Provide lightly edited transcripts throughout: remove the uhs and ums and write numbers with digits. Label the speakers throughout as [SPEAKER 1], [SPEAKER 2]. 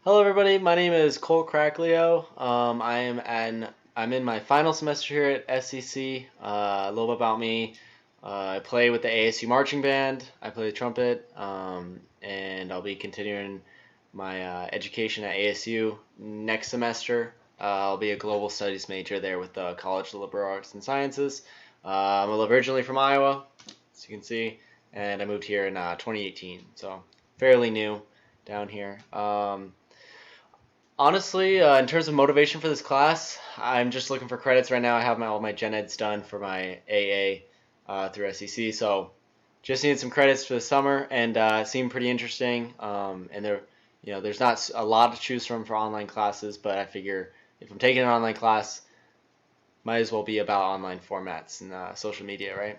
[SPEAKER 1] Hello, everybody. My name is Cole Cracklio. I'm in my final semester here at SCC. A little bit about me. I play with the ASU marching band. I play the trumpet, and I'll be continuing my education at ASU next semester. I'll be a global studies major there with the College of Liberal Arts and Sciences. I'm originally from Iowa, as you can see, and I moved here in 2018, so fairly new down here. Honestly, in terms of motivation for this class, I'm just looking for credits right now. I have all my gen eds done for my AA through SEC, so just need some credits for the summer, and it seemed pretty interesting. And there's not a lot to choose from for online classes, but I figure if I'm taking an online class, might as well be about online formats and social media, right?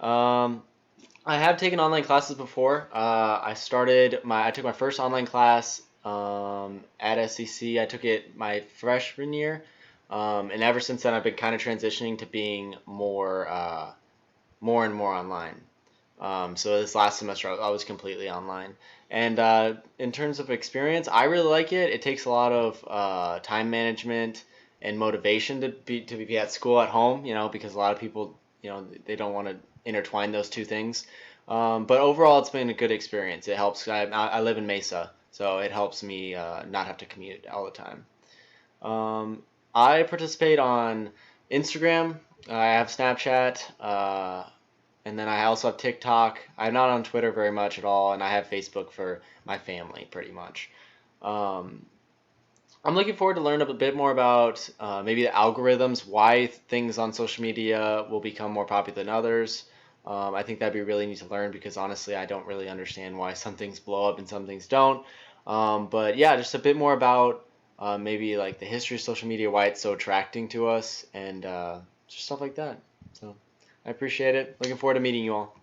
[SPEAKER 1] Um, I have taken online classes before. I took my first online class at SCC. I took it my freshman year, and ever since then I've been kind of transitioning to being more and more online. So this last semester I was completely online. And in terms of experience, I really like it. It takes a lot of time management and motivation to be at school at home. Because a lot of people they don't want to intertwine those two things. But overall, it's been a good experience. It helps. I live in Mesa, so it helps me not have to commute all the time. I participate on Instagram. I have Snapchat. And then I also have TikTok. I'm not on Twitter very much at all, and I have Facebook for my family, pretty much. Um, I'm looking forward to learn a bit more about maybe the algorithms, why things on social media will become more popular than others. I think that'd be really neat to learn because honestly, I don't really understand why some things blow up and some things don't. But yeah, just a bit more about maybe like the history of social media, why it's so attracting to us, and just stuff like that. So I appreciate it. Looking forward to meeting you all.